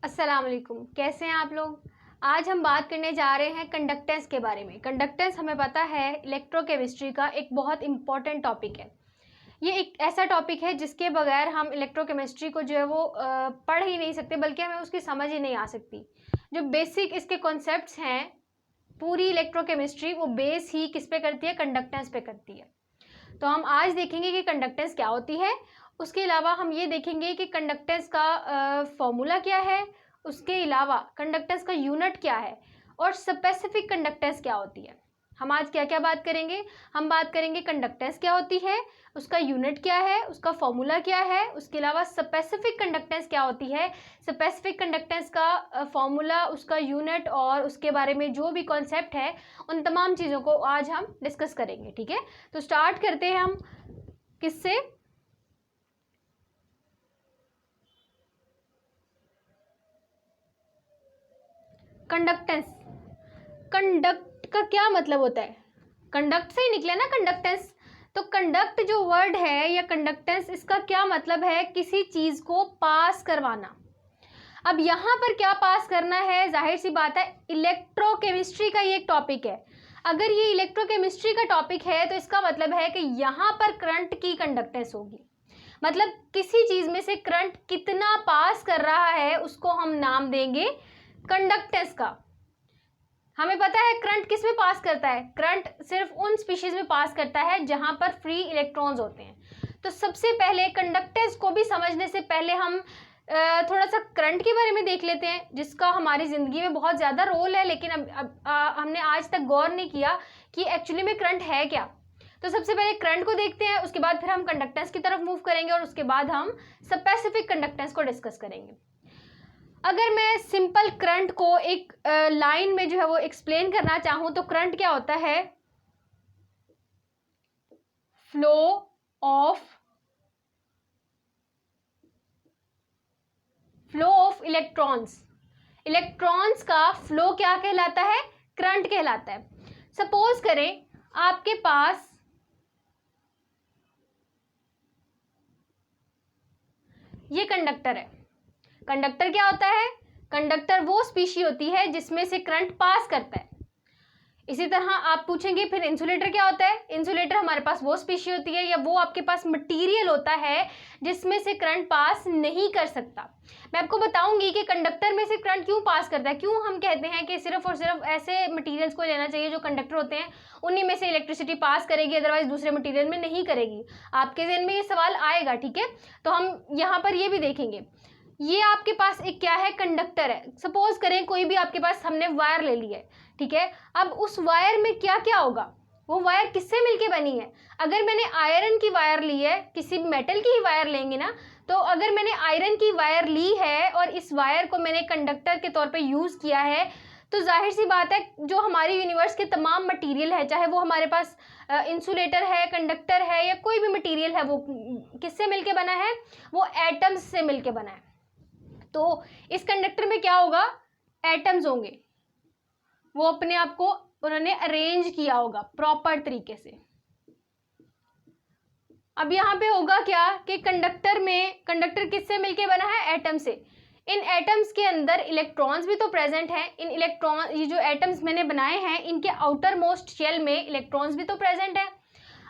अस्सलाम वालेकुम। कैसे हैं आप लोग। आज हम बात करने जा रहे हैं कंडक्टेंस के बारे में। कंडक्टेंस हमें पता है इलेक्ट्रोकेमिस्ट्री का एक बहुत इंपॉर्टेंट टॉपिक है। ये एक ऐसा टॉपिक है जिसके बगैर हम इलेक्ट्रोकेमिस्ट्री को जो है वो पढ़ ही नहीं सकते, बल्कि हमें उसकी समझ ही नहीं आ सकती। जो बेसिक इसके कॉन्सेप्ट्स हैं, पूरी इलेक्ट्रोकेमिस्ट्री वो बेस ही किस पे करती है, कंडक्टेंस पे करती है। तो हम आज देखेंगे कि कंडक्टेंस क्या होती है। उसके अलावा हम ये देखेंगे कि कंडक्टेंस का फॉर्मूला क्या है। उसके अलावा कंडक्टेंस का यूनिट क्या है और स्पेसिफिक कंडक्टेंस क्या होती है। हम आज क्या क्या बात करेंगे। हम बात करेंगे कंडक्टेंस क्या होती है, उसका यूनिट क्या है, उसका फॉर्मूला क्या है। उसके अलावा स्पेसिफिक कंडक्टेंस क्या होती है, स्पेसिफिक कंडक्टेंस का फॉर्मूला, उसका यूनिट और उसके बारे में जो भी कॉन्सेप्ट है, उन तमाम चीज़ों को आज हम डिस्कस करेंगे। ठीक है, तो स्टार्ट करते हैं हम किससे। कंडक्टेंस। कंडक्ट का क्या मतलब होता है, कंडक्ट से ही निकले ना कंडक्टेंस। तो कंडक्ट जो वर्ड है या कंडक्टेंस, इसका क्या मतलब है, किसी चीज को पास करवाना। अब यहाँ पर क्या पास करना है, जाहिर सी बात है इलेक्ट्रोकेमिस्ट्री का ये एक टॉपिक है। अगर ये इलेक्ट्रोकेमिस्ट्री का टॉपिक है तो इसका मतलब है कि यहाँ पर करंट की कंडक्टेंस होगी। मतलब किसी चीज में से करंट कितना पास कर रहा है उसको हम नाम देंगे कंडक्टेंस का। हमें पता है करंट किस में पास करता है, करंट सिर्फ उन स्पीशीज में पास करता है जहां पर फ्री इलेक्ट्रॉन्स होते हैं। तो सबसे पहले कंडक्टेंस को भी समझने से पहले हम थोड़ा सा करंट के बारे में देख लेते हैं, जिसका हमारी ज़िंदगी में बहुत ज़्यादा रोल है, लेकिन हमने आज तक गौर नहीं किया कि एक्चुअली में करंट है क्या। तो सबसे पहले करंट को देखते हैं, उसके बाद फिर हम कंडक्टेंस की तरफ मूव करेंगे और उसके बाद हम स्पेसिफिक कंडक्टेंस को डिस्कस करेंगे। अगर मैं सिंपल करंट को एक लाइन में जो है वो एक्सप्लेन करना चाहूँ तो करंट क्या होता है, फ्लो ऑफ इलेक्ट्रॉन्स। इलेक्ट्रॉन्स का फ्लो क्या कहलाता है, करंट कहलाता है। सपोज करें आपके पास ये कंडक्टर है। कंडक्टर क्या होता है, कंडक्टर वो स्पीशी होती है जिसमें से करंट पास करता है। इसी तरह आप पूछेंगे फिर इंसुलेटर क्या होता है। इंसुलेटर हमारे पास वो स्पीशी होती है या वो आपके पास मटेरियल होता है जिसमें से करंट पास नहीं कर सकता। मैं आपको बताऊंगी कि कंडक्टर में से करंट क्यों पास करता है, क्यों हम कहते हैं कि सिर्फ और सिर्फ ऐसे मटेरियल्स को लेना चाहिए जो कंडक्टर होते हैं, उन्हीं में से इलेक्ट्रिसिटी पास करेगी, अदरवाइज दूसरे मटेरियल में नहीं करेगी। आपके ज़हन में ये सवाल आएगा, ठीक है। तो हम यहाँ पर ये भी देखेंगे। ये आपके पास एक क्या है, कंडक्टर है। सपोज करें कोई भी आपके पास हमने वायर ले ली है, ठीक है। अब उस वायर में क्या क्या होगा, वो वायर किससे मिलके बनी है। अगर मैंने आयरन की वायर ली है, किसी मेटल की ही वायर लेंगे ना, तो अगर मैंने आयरन की वायर ली है और इस वायर को मैंने कंडक्टर के तौर पे यूज़ किया है, तो जाहिर सी बात है जो हमारी यूनिवर्स के तमाम मटेरियल है, चाहे वो हमारे पास इंसुलेटर है, कंडक्टर है या कोई भी मटेरियल है, वो किससे मिलके बना है, वो एटम्स से मिलके बना है। तो इस कंडक्टर में क्या होगा, एटम्स होंगे, वो अपने आप को उन्होंने अरेंज किया होगा प्रॉपर तरीके से। अब यहाँ पे होगा क्या कि कंडक्टर किससे मिलके बना है, एटम से। इन एटम्स के अंदर इलेक्ट्रॉन्स भी तो प्रेजेंट हैं। इन इलेक्ट्रॉन, ये जो एटम्स मैंने बनाए हैं, इनके आउटर मोस्ट शेल में इलेक्ट्रॉन्स भी तो प्रेजेंट है।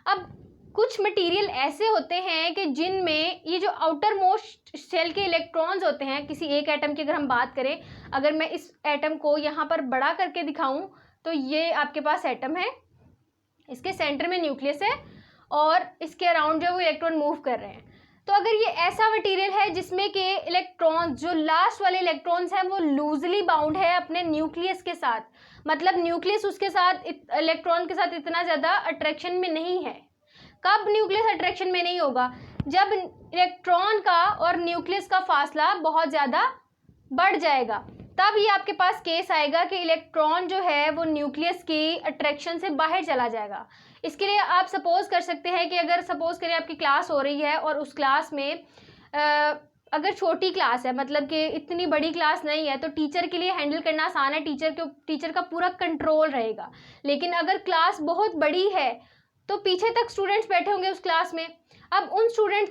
अब कुछ मटेरियल ऐसे होते हैं कि जिनमें ये जो आउटर मोस्ट शेल के इलेक्ट्रॉन्स होते हैं, किसी एक एटम की अगर हम बात करें, अगर मैं इस एटम को यहाँ पर बड़ा करके दिखाऊं तो ये आपके पास एटम है, इसके सेंटर में न्यूक्लियस है और इसके अराउंड जो वो इलेक्ट्रॉन मूव कर रहे हैं। तो अगर ये ऐसा मटेरियल है जिसमें के इलेक्ट्रॉन्स, जो लास्ट वाले इलेक्ट्रॉन्स हैं, वो लूजली बाउंड है अपने न्यूक्लियस के साथ, मतलब न्यूक्लियस उसके साथ इलेक्ट्रॉन के साथ इतना ज़्यादा अट्रैक्शन में नहीं है। कब न्यूक्लियस अट्रैक्शन में नहीं होगा, जब इलेक्ट्रॉन का और न्यूक्लियस का फासला बहुत ज़्यादा बढ़ जाएगा, तब ये आपके पास केस आएगा कि इलेक्ट्रॉन जो है वो न्यूक्लियस की अट्रैक्शन से बाहर चला जाएगा। इसके लिए आप सपोज कर सकते हैं कि अगर सपोज करें आपकी क्लास हो रही है और उस क्लास में अगर छोटी क्लास है, मतलब कि इतनी बड़ी क्लास नहीं है, तो टीचर के लिए हैंडल करना आसान है, टीचर का पूरा कंट्रोल रहेगा। लेकिन अगर क्लास बहुत बड़ी है तो पीछे तक स्टूडेंट्स बैठे होंगे उस क्लास में। अब उन स्टूडेंट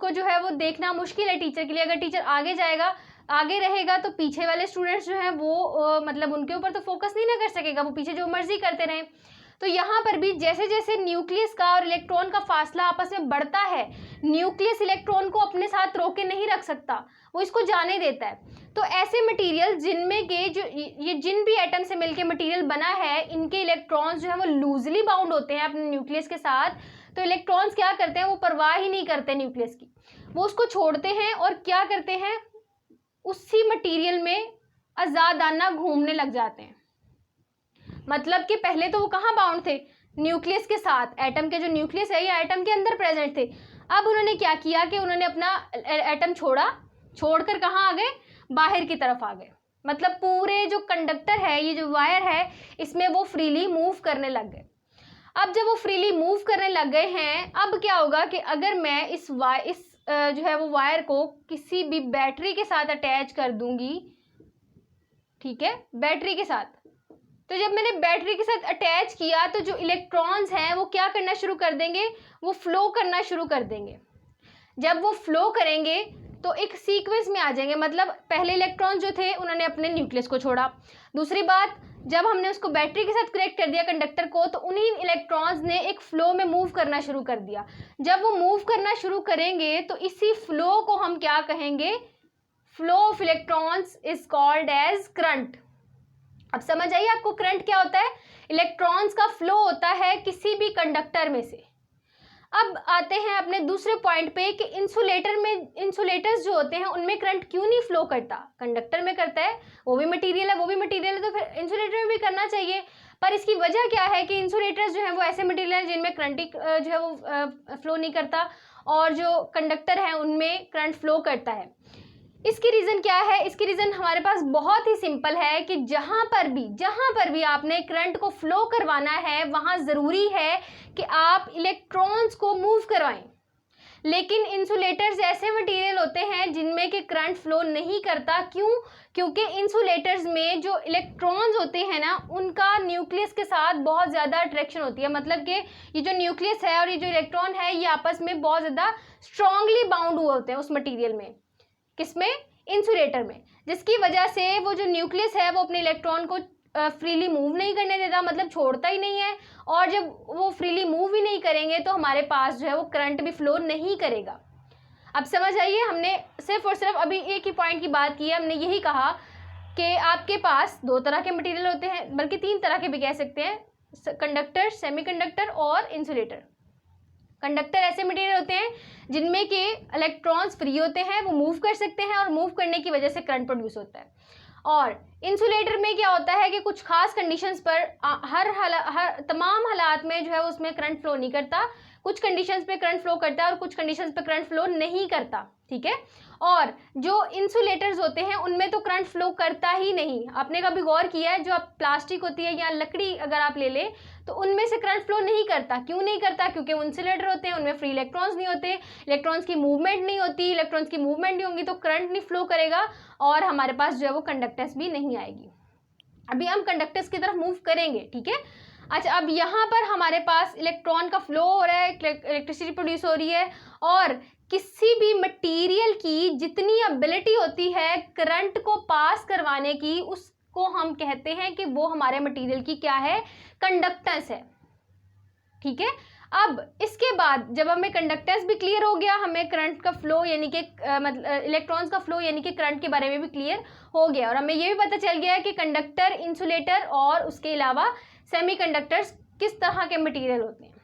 को जो है वो देखना मुश्किल है टीचर के लिए। अगर टीचर आगे जाएगा आगे रहेगा तो पीछे वाले स्टूडेंट्स जो हैं वो मतलब उनके ऊपर तो फोकस नहीं ना कर सकेगा, वो पीछे जो मर्जी करते रहें। तो यहाँ पर भी जैसे जैसे न्यूक्लियस का और इलेक्ट्रॉन का फासला आपस में बढ़ता है, न्यूक्लियस इलेक्ट्रॉन को अपने साथ रोके नहीं रख सकता, वो इसको जाने देता है। तो ऐसे मटेरियल जिनमें के जो ये जिन भी एटम से मिलके मटेरियल बना है, इनके इलेक्ट्रॉन्स जो है वो लूजली बाउंड होते हैं अपने न्यूक्लियस के साथ। तो इलेक्ट्रॉन्स क्या करते हैं, वो परवाह ही नहीं करते न्यूक्लियस की, वो उसको छोड़ते हैं और क्या करते हैं, उसी मटेरियल में आज़ादाना घूमने लग जाते हैं। मतलब कि पहले तो वो कहाँ बाउंड थे, न्यूक्लियस के साथ, एटम के जो न्यूक्लियस है या एटम के अंदर प्रेजेंट थे। अब उन्होंने क्या किया कि उन्होंने अपना एटम छोड़कर कहाँ आ गए, बाहर की तरफ आ गए। मतलब पूरे जो कंडक्टर है, ये जो वायर है, इसमें वो फ्रीली मूव करने लग गए। अब जब वो फ्रीली मूव करने लग गए हैं, अब क्या होगा कि अगर मैं इस जो है वो वायर को किसी भी बैटरी के साथ अटैच कर दूंगी, ठीक है, बैटरी के साथ, तो जब मैंने बैटरी के साथ अटैच किया तो जो इलेक्ट्रॉन्स हैं वो क्या करना शुरू कर देंगे, वो फ्लो करना शुरू कर देंगे। जब वो फ्लो करेंगे तो एक सीक्वेंस में आ जाएंगे, मतलब पहले इलेक्ट्रॉन जो थे उन्होंने अपने न्यूक्लियस को छोड़ा। दूसरी बात, जब हमने उसको बैटरी के साथ कनेक्ट कर दिया कंडक्टर को, तो उन्हीं इलेक्ट्रॉन्स ने एक फ्लो में मूव करना शुरू कर दिया। जब वो मूव करना शुरू करेंगे तो इसी फ्लो को हम क्या कहेंगे, flow of electrons is called as current. अब समझ आइए आपको करंट क्या होता है, इलेक्ट्रॉन्स का फ्लो होता है किसी भी कंडक्टर में से। अब आते हैं अपने दूसरे पॉइंट पे कि इंसुलेटर्स जो होते हैं उनमें करंट क्यों नहीं फ्लो करता, कंडक्टर में करता है, वो भी मटेरियल है, तो फिर इंसुलेटर में भी करना चाहिए। पर इसकी वजह क्या है कि इंसुलेटर्स जो है वो ऐसे मटेरियल हैं जिनमें करंट जो है वो फ्लो नहीं करता, और जो कंडक्टर है उनमें करंट फ्लो करता है। इसकी रीज़न क्या है, इसकी रीज़न हमारे पास बहुत ही सिंपल है कि जहाँ पर भी आपने करंट को फ्लो करवाना है, वहाँ ज़रूरी है कि आप इलेक्ट्रॉन्स को मूव करवाएं। लेकिन इंसुलेटर्स ऐसे मटेरियल होते हैं जिनमें कि करंट फ्लो नहीं करता। क्यों? क्योंकि इंसुलेटर्स में जो इलेक्ट्रॉन्स होते हैं ना, उनका न्यूक्लियस के साथ बहुत ज़्यादा अट्रैक्शन होती है। मतलब कि ये जो न्यूक्लियस है और ये जो इलेक्ट्रॉन है, ये आपस में बहुत ज़्यादा स्ट्रांगली बाउंड हुए होते हैं उस मटीरियल में। किसमें? इंसुलेटर में। जिसकी वजह से वो जो न्यूक्लियस है वो अपने इलेक्ट्रॉन को फ्रीली मूव नहीं करने देता, मतलब छोड़ता ही नहीं है। और जब वो फ्रीली मूव ही नहीं करेंगे तो हमारे पास जो है वो करंट भी फ्लो नहीं करेगा। अब समझ आइए, हमने सिर्फ और सिर्फ अभी एक ही पॉइंट की बात की है। हमने यही कहा कि आपके पास दो तरह के मटेरियल होते हैं, बल्कि तीन तरह के भी कह सकते हैं, कंडक्टर, सेमीकंडक्टर और इंसुलेटर। कंडक्टर ऐसे मटेरियल होते हैं जिनमें के इलेक्ट्रॉन्स फ्री होते हैं, वो मूव कर सकते हैं और मूव करने की वजह से करंट प्रोड्यूस होता है। और इंसुलेटर में क्या होता है कि कुछ खास कंडीशंस पर हर तमाम हालात में जो है उसमें करंट फ्लो नहीं करता। कुछ कंडीशंस पे करंट फ्लो करता है और कुछ कंडीशंस पे करंट फ्लो नहीं करता, ठीक है। और जो इंसुलेटर्स होते हैं उनमें तो करंट फ्लो करता ही नहीं। आपने कभी गौर किया है, जो आप प्लास्टिक होती है या लकड़ी अगर आप ले लें तो उनमें से करंट फ्लो नहीं करता। क्यों नहीं करता? क्योंकि वो इंसुलेटर होते हैं, उनमें फ्री इलेक्ट्रॉन्स नहीं होते, इलेक्ट्रॉन्स की मूवमेंट नहीं होती। इलेक्ट्रॉन्स की मूवमेंट नहीं होगी तो करंट नहीं फ्लो करेगा और हमारे पास जो है वो कंडक्टेंस भी नहीं आएगी। अभी हम कंडक्टेंस की तरफ मूव करेंगे, ठीक है। अच्छा, अब यहाँ पर हमारे पास इलेक्ट्रॉन का फ्लो हो रहा है, इलेक्ट्रिसिटी प्रोड्यूस हो रही है, और किसी भी मटेरियल की जितनी एबिलिटी होती है करंट को पास करवाने की, उसको हम कहते हैं कि वो हमारे मटेरियल की क्या है, कंडक्टेंस है, ठीक है। अब इसके बाद जब हमें कंडक्टेंस भी क्लियर हो गया, हमें करंट का फ्लो यानी कि मतलब इलेक्ट्रॉन्स का फ्लो यानी कि करंट के बारे में भी क्लियर हो गया, और हमें ये भी पता चल गया है कि कंडक्टर, इंसुलेटर और उसके अलावा सेमीकंडक्टर्स किस तरह के मटेरियल होते हैं।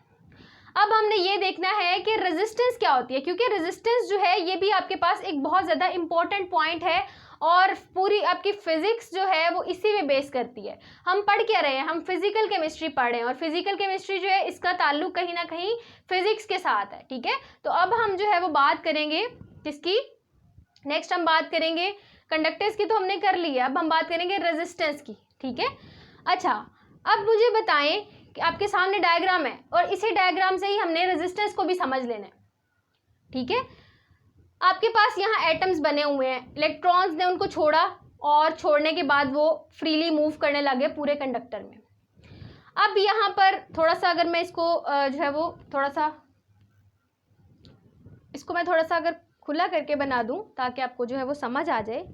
अब हमने ये देखना है कि रेजिस्टेंस क्या होती है, क्योंकि रेजिस्टेंस जो है ये भी आपके पास एक बहुत ज़्यादा इंपॉर्टेंट पॉइंट है और पूरी आपकी फिजिक्स जो है वो इसी में बेस करती है। हम पढ़ क्या रहे हैं, हम फिजिकल केमिस्ट्री पढ़ रहे हैं, और फिजिकल केमिस्ट्री जो है इसका ताल्लुक कहीं ना कहीं फिजिक्स के साथ है, ठीक है। तो अब हम जो है वो बात करेंगे किसकी, नेक्स्ट हम बात करेंगे कंडक्टेंस की, तो हमने कर ली है। अब हम बात करेंगे रेजिस्टेंस की, ठीक है। अच्छा, अब मुझे बताएं कि आपके सामने डायग्राम है और इसी डायग्राम से ही हमने रेजिस्टेंस को भी समझ लेना है, ठीक है। आपके पास यहाँ एटम्स बने हुए हैं, इलेक्ट्रॉन्स ने उनको छोड़ा और छोड़ने के बाद वो फ्रीली मूव करने लगे पूरे कंडक्टर में। अब यहाँ पर थोड़ा सा अगर मैं इसको जो है वो थोड़ा सा इसको मैं थोड़ा सा अगर खुला करके बना दूं ताकि आपको जो है वो समझ आ जाए,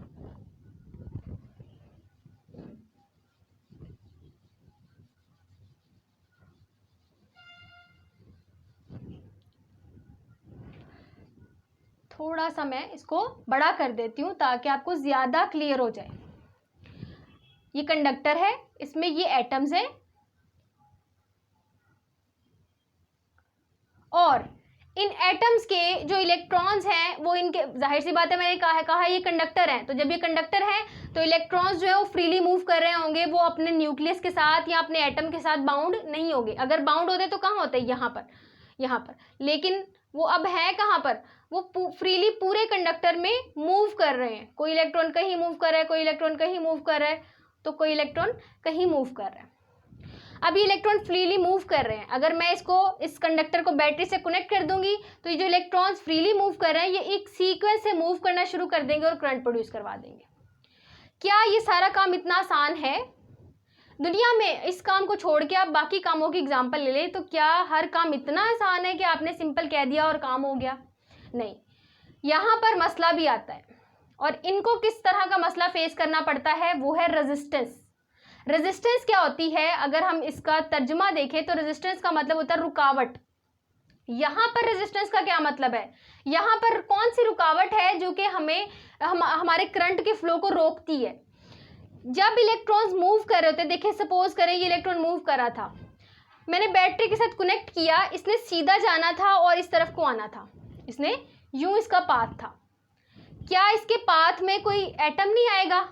थोड़ा सा मैं इसको बड़ा कर देती हूँ ताकि आपको ज़्यादा क्लियर हो जाए। ये कंडक्टर है, इसमें ये एटम्स हैं और इन एटम्स के जो इलेक्ट्रॉन्स हैं वो इनके, जाहिर सी बात है मैंने कहा ये कंडक्टर हैं, तो जब ये कंडक्टर हैं तो इलेक्ट्रॉन्स जो है वो फ्रीली मूव कर रहे होंगे, वो अपने न्यूक्लियस के साथ या अपने एटम के साथ बाउंड नहीं होंगे। अगर बाउंड होते तो कहाँ होते, यहाँ पर, लेकिन वो अब है कहाँ पर, वो फ्रीली पूरे कंडक्टर में मूव कर रहे हैं। कोई इलेक्ट्रॉन कहीं मूव कर रहा है, कोई इलेक्ट्रॉन कहीं मूव कर रहा है, तो कोई इलेक्ट्रॉन कहीं मूव कर रहा है। अब ये इलेक्ट्रॉन फ्रीली मूव कर रहे हैं, अगर मैं इस कंडक्टर को बैटरी से कनेक्ट कर दूंगी तो ये जो इलेक्ट्रॉन्स फ्रीली मूव कर रहे हैं ये एक सीक्वेंस से मूव करना शुरू कर देंगे और करंट प्रोड्यूस करवा देंगे। क्या ये सारा काम इतना आसान है? दुनिया में इस काम को छोड़ के आप बाकी कामों की एग्जांपल ले लें तो क्या हर काम इतना आसान है कि आपने सिंपल कह दिया और काम हो गया? नहीं, यहाँ पर मसला भी आता है और इनको किस तरह का मसला फेस करना पड़ता है वो है रेजिस्टेंस। रेजिस्टेंस क्या होती है? अगर हम इसका तर्जुमा देखें तो रेजिस्टेंस का मतलब होता है रुकावट। यहाँ पर रेजिस्टेंस का क्या मतलब है? यहाँ पर कौन सी रुकावट है जो कि हमारे करंट के फ्लो को रोकती है? जब इलेक्ट्रॉन्स मूव कर रहे होते हैं, देखिए सपोज करें ये इलेक्ट्रॉन मूव कर रहा था, मैंने बैटरी के साथ कनेक्ट किया, इसने सीधा जाना था और इस तरफ को आना था, इसने यूं इसका पाथ था। क्या इसके पाथ में कोई एटम नहीं आएगा?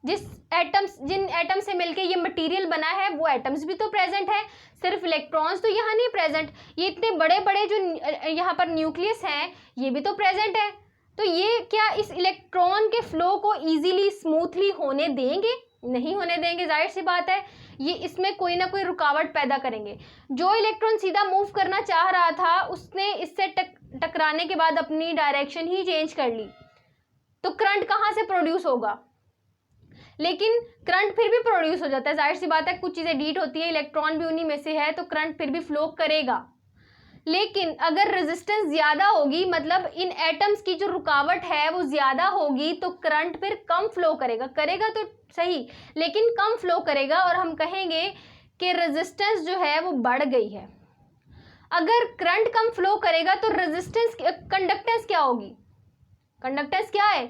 जिन एटम से मिलके ये मटेरियल बना है वो एटम्स भी तो प्रेजेंट है, सिर्फ इलेक्ट्रॉन्स तो यहाँ नहीं प्रेजेंट, ये इतने बड़े बड़े जो यहाँ पर न्यूक्लियस हैं ये भी तो प्रेजेंट है। तो ये क्या इस इलेक्ट्रॉन के फ्लो को इजीली स्मूथली होने देंगे? नहीं होने देंगे, जाहिर सी बात है, ये इसमें कोई ना कोई रुकावट पैदा करेंगे। जो इलेक्ट्रॉन सीधा मूव करना चाह रहा था उसने इससे टकराने के बाद अपनी डायरेक्शन ही चेंज कर ली, तो करंट कहाँ से प्रोड्यूस होगा? लेकिन करंट फिर भी प्रोड्यूस हो जाता है, जाहिर सी बात है, कुछ चीज़ें डीट होती है, इलेक्ट्रॉन भी उन्हीं में से है, तो करंट फिर भी फ्लो करेगा। लेकिन अगर रेजिस्टेंस ज़्यादा होगी, मतलब इन एटम्स की जो रुकावट है वो ज़्यादा होगी, तो करंट फिर कम फ्लो करेगा तो सही, लेकिन कम फ्लो करेगा और हम कहेंगे कि रेजिस्टेंस जो है वो बढ़ गई है। अगर करंट कम फ्लो करेगा तो कंडक्टेंस क्या होगी? कंडक्टेंस क्या है?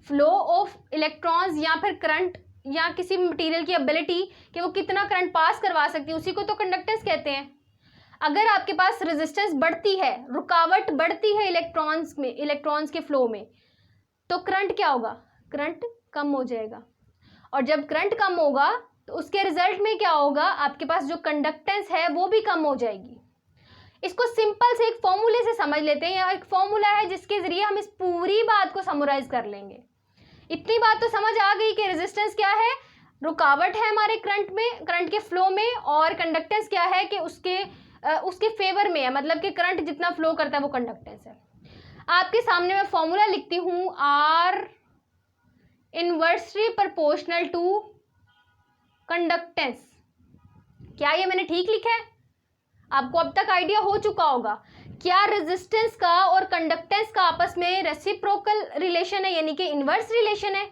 फ्लो ऑफ इलेक्ट्रॉन्स या फिर करंट या किसी मटेरियल की एबिलिटी कि वो कितना करंट पास करवा सकती है, उसी को तो कंडक्टेंस कहते हैं। अगर आपके पास रेजिस्टेंस बढ़ती है, रुकावट बढ़ती है इलेक्ट्रॉन्स के फ्लो में, तो करंट क्या होगा? करंट कम हो जाएगा, और जब करंट कम होगा तो उसके रिजल्ट में क्या होगा? आपके पास जो कंडक्टेंस है वो भी कम हो जाएगी। इसको सिंपल से एक फॉर्मूले से समझ लेते हैं, या एक फॉर्मूला है जिसके जरिए हम इस पूरी बात को समराइज कर लेंगे। इतनी बात तो समझ आ गई कि रेजिस्टेंस क्या है, रुकावट है हमारे करंट के फ्लो में, और कंडक्टेंस क्या है कि उसके फेवर में है, मतलब कि करंट जितना फ्लो करता है वो कंडक्टेंस है। आपके सामने मैं फॉर्मूला लिखती हूँ, R inversely proportional to conductance. क्या ये मैंने ठीक लिखा है? आपको अब तक आइडिया हो चुका होगा। क्या रेजिस्टेंस का और कंडक्टेंस का आपस में रेसिप्रोकल रिलेशन है, यानी कि इनवर्स रिलेशन है?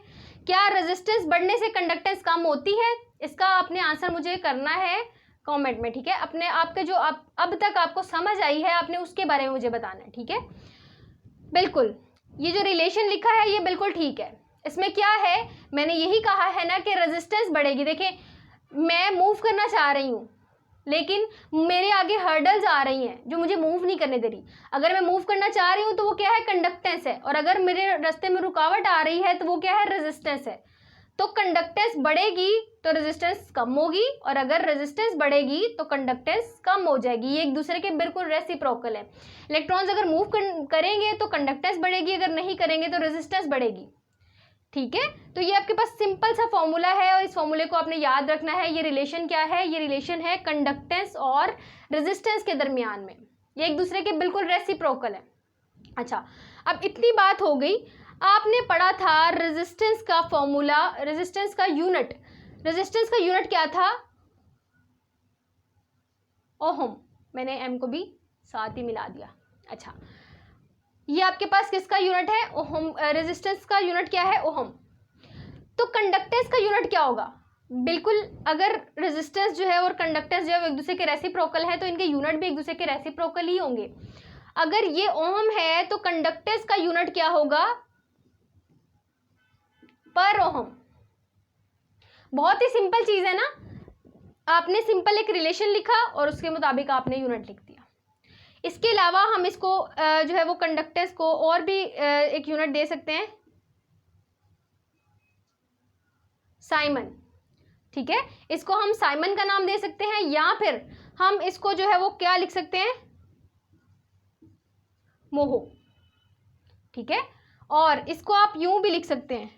क्या रेजिस्टेंस बढ़ने से कंडक्टेंस कम होती है? इसका आपने आंसर मुझे करना है कमेंट में, ठीक है? अपने आपके जो अब तक आपको समझ आई है आपने उसके बारे में मुझे बताना है, ठीक है? बिल्कुल, ये जो रिलेशन लिखा है ये बिल्कुल ठीक है। इसमें क्या है, मैंने यही कहा है ना कि रेजिस्टेंस बढ़ेगी। देखिए मैं मूव करना चाह रही हूँ लेकिन मेरे आगे हर्डल्स आ रही हैं जो मुझे मूव नहीं करने दे रही। अगर मैं मूव करना चाह रही हूँ तो वो क्या है? कंडक्टेंस है, और अगर मेरे रास्ते में रुकावट आ रही है तो वो क्या है? रेजिस्टेंस है। तो कंडक्टेंस बढ़ेगी तो रेजिस्टेंस कम होगी, और अगर रेजिस्टेंस बढ़ेगी तो कंडक्टेंस कम हो जाएगी। ये एक दूसरे के बिल्कुल रेसिप्रोकल है। इलेक्ट्रॉन्स अगर मूव करेंगे तो कंडक्टेंस बढ़ेगी, अगर नहीं करेंगे तो रेजिस्टेंस बढ़ेगी, ठीक है? तो ये आपके पास सिंपल सा फॉर्मूला है और इस फॉर्मूले को आपने याद रखना है। ये रिलेशन क्या है? ये रिलेशन है कंडक्टेंस और रेजिस्टेंस के दरमियान में, ये एक दूसरे के बिल्कुल रेसिप्रोकल है। अच्छा, अब इतनी बात हो गई। आपने पढ़ा था रेजिस्टेंस का फॉर्मूला, रेजिस्टेंस का यूनिट क्या था? ओहम। मैंने एम को भी साथ ही मिला दिया। अच्छा, ये आपके पास किसका यूनिट है? ओहम। रेजिस्टेंस का यूनिट क्या है? ओहम। तो कंडक्टेंस का यूनिट क्या होगा? बिल्कुल, अगर रेजिस्टेंस जो है और कंडक्टेंस जो है वो एक दूसरे के रेसिप्रोकल है तो इनके यूनिट भी एक दूसरे के रेसिप्रोकल ही होंगे। अगर ये ओम है तो कंडक्टेंस का यूनिट क्या होगा, पर ओम। बहुत ही सिंपल चीज है ना, आपने सिंपल एक रिलेशन लिखा और उसके मुताबिक आपने यूनिट लिख दिया। इसके अलावा हम इसको जो है वो कंडक्टेंस को और भी एक यूनिट दे सकते हैं, साइमन। ठीक है, इसको हम साइमन का नाम दे सकते हैं, या फिर हम इसको जो है वो क्या लिख सकते हैं, मोहो। ठीक है, और इसको आप यूं भी लिख सकते हैं,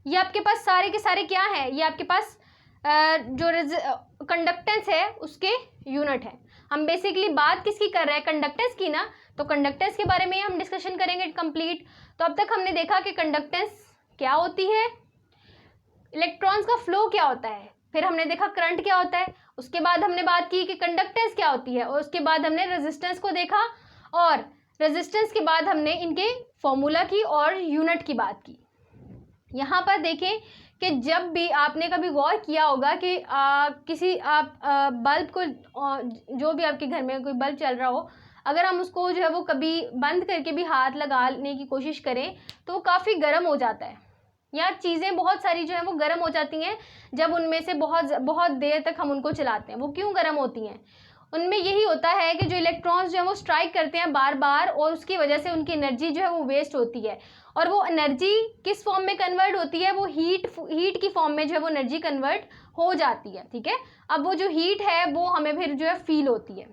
ये आपके पास सारे के सारे क्या है, ये आपके पास जो कंडक्टेंस है उसके यूनिट है। हम बेसिकली बात किसकी कर रहे हैं, कंडक्टेंस की ना, तो कंडक्टेंस के बारे में ही हम डिस्कशन करेंगे कंप्लीट। तो अब तक हमने देखा कि कंडक्टेंस क्या होती है, इलेक्ट्रॉन्स का फ्लो क्या होता है, फिर हमने देखा करंट क्या होता है, उसके बाद हमने बात की कि कंडक्टेंस क्या होती है, और उसके बाद हमने रेजिस्टेंस को देखा, और रेजिस्टेंस के बाद हमने इनके फॉर्मूला की और यूनिट की बात की। यहाँ पर देखें कि जब भी आपने कभी गौर किया होगा कि किसी आप बल्ब को जो भी आपके घर में कोई बल्ब चल रहा हो, अगर हम उसको जो है वो कभी बंद करके भी हाथ लगाने की कोशिश करें तो वो काफ़ी गर्म हो जाता है, या चीज़ें बहुत सारी जो है वो गर्म हो जाती हैं जब उनमें से बहुत देर तक हम उनको चलाते हैं। वो क्यों गर्म होती हैं, उनमें यही होता है कि जो इलेक्ट्रॉन्स जो है वो स्ट्राइक करते हैं बार बार, और उसकी वजह से उनकी एनर्जी जो है वो वेस्ट होती है, और वो एनर्जी किस फॉर्म में कन्वर्ट होती है, वो हीट की फॉर्म में जो है वो एनर्जी कन्वर्ट हो जाती है। ठीक है, अब वो जो हीट है वो हमें फिर जो है फील होती है।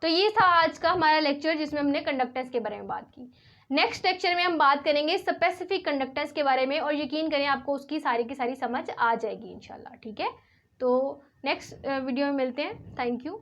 तो ये था आज का हमारा लेक्चर जिसमें हमने कंडक्टेंस के बारे में बात की। नेक्स्ट लेक्चर में हम बात करेंगे स्पेसिफिक कंडक्टेंस के बारे में, और यकीन करें आपको उसकी सारी की सारी समझ आ जाएगी इंशाल्लाह। ठीक है, तो नेक्स्ट वीडियो में मिलते हैं। Thank you.